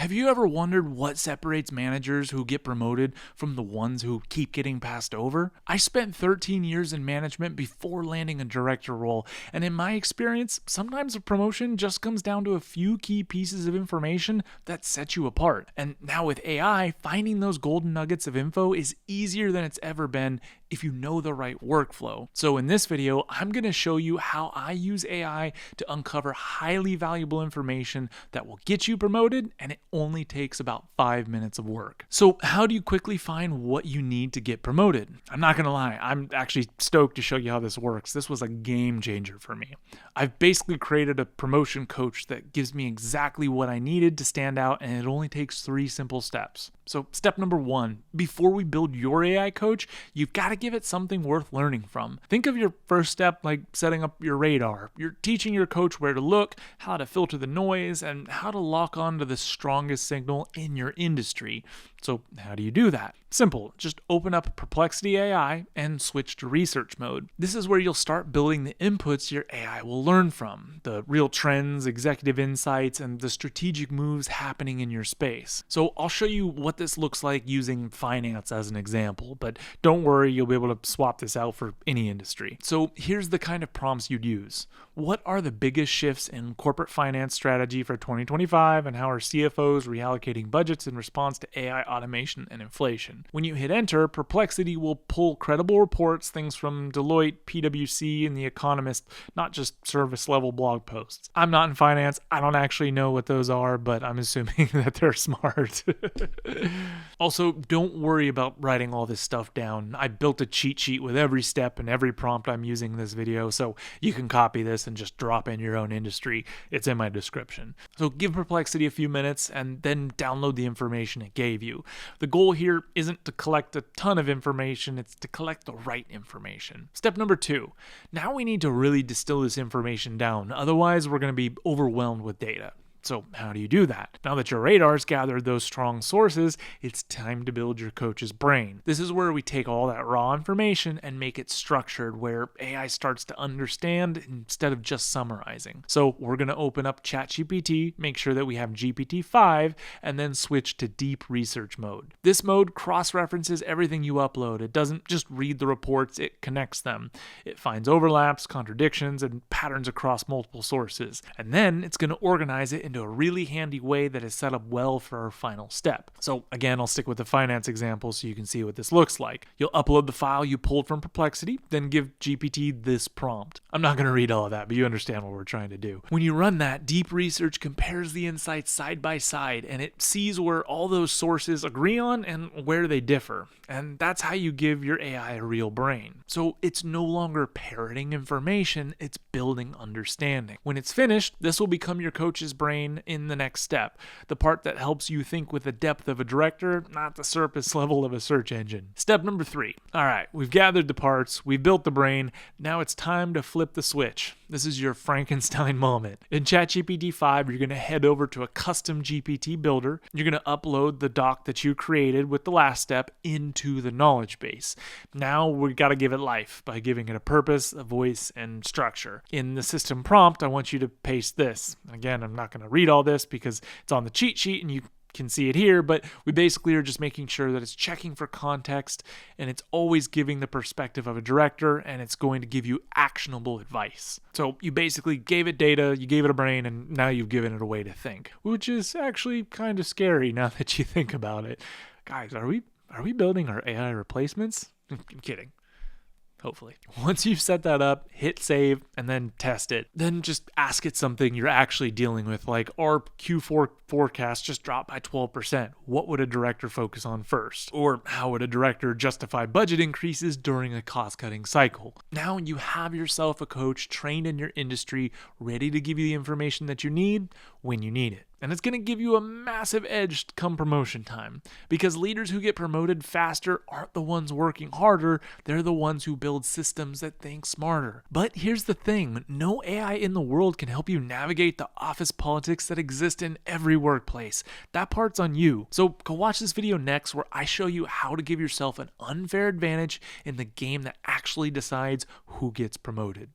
Have you ever wondered what separates managers who get promoted from the ones who keep getting passed over? I spent 13 years in management before landing a director role, and in my experience, sometimes a promotion just comes down to a few key pieces of information that set you apart. And now with AI, finding those golden nuggets of info is easier than it's ever been if you know the right workflow. So in this video, I'm going to show you how I use AI to uncover highly valuable information that will get you promoted, and it only takes about 5 minutes of work. So how do you quickly find what you need to get promoted? I'm not going to lie, I'm actually stoked to show you how this works. This was a game changer for me. I've basically created a promotion coach that gives me exactly what I needed to stand out, and it only takes 3 simple steps. So step number 1, before we build your AI coach, you've got to give it something worth learning from. Think of your first step like setting up your radar. You're teaching your coach where to look, how to filter the noise, and how to lock on to the strongest signal in your industry. So how do you do that? Simple. Just open up Perplexity AI and switch to research mode. This is where you'll start building the inputs your AI will learn from, the real trends, executive insights, and the strategic moves happening in your space. So I'll show you what this looks like using finance as an example, but don't worry, you'll be able to swap this out for any industry. So here's the kind of prompts you'd use. What are the biggest shifts in corporate finance strategy for 2025, and how are CFOs reallocating budgets in response to AI automation and inflation? When you hit enter, Perplexity will pull credible reports, things from Deloitte, PwC, and The Economist, not just service level blog posts. I'm not in finance. I don't actually know what those are, but I'm assuming that they're smart. Also, don't worry about writing all this stuff down. I built a cheat sheet with every step and every prompt I'm using in this video, so you can copy this and just drop in your own industry. It's in my description. So give Perplexity a few minutes and then download the information it gave you. The goal here isn't to collect a ton of information, it's to collect the right information. Step number 2, now we need to really distill this information down, otherwise we're going to be overwhelmed with data. So how do you do that? Now that your radar's gathered those strong sources, it's time to build your coach's brain. This is where we take all that raw information and make it structured, where AI starts to understand instead of just summarizing. So we're going to open up ChatGPT, make sure that we have GPT-5, and then switch to deep research mode. This mode cross-references everything you upload. It doesn't just read the reports, it connects them. It finds overlaps, contradictions, and patterns across multiple sources. And then it's going to organize it into a really handy way that is set up well for our final step. So again, I'll stick with the finance example so you can see what this looks like. You'll upload the file you pulled from Perplexity, then give GPT this prompt. I'm not going to read all of that, but you understand what we're trying to do. When you run that, deep research compares the insights side by side, and it sees where all those sources agree on and where they differ. And that's how you give your AI a real brain. So it's no longer parroting information, it's building understanding. When it's finished, this will become your coach's brain in the next step, the part that helps you think with the depth of a director, not the surface level of a search engine. Step number 3. All right, we've gathered the parts, we've built the brain, now it's time to flip the switch. This is your Frankenstein moment. In ChatGPT 5, you're going to head over to a custom GPT builder. You're going to upload the doc that you created with the last step into the knowledge base. Now we got to give it life by giving it a purpose, a voice, and structure. In the system prompt, I want you to paste this. Again, I'm not going to read all this because it's on the cheat sheet and you can see it here, but we basically are just making sure that it's checking for context and it's always giving the perspective of a director, and it's going to give you actionable advice. So you basically gave it data, you gave it a brain, and now you've given it a way to think, which is actually kind of scary now that you think about it. Guys, are we building our AI replacements? I'm kidding. Hopefully. Once you've set that up, hit save and then test it. Then just ask it something you're actually dealing with, like our Q4 forecast just dropped by 12%. What would a director focus on first? Or how would a director justify budget increases during a cost-cutting cycle? Now you have yourself a coach trained in your industry, ready to give you the information that you need when you need it. And it's going to give you a massive edge come promotion time, because leaders who get promoted faster aren't the ones working harder, they're the ones who build systems that think smarter. But here's the thing, no AI in the world can help you navigate the office politics that exist in every workplace. That part's on you. So go watch this video next where I show you how to give yourself an unfair advantage in the game that actually decides who gets promoted.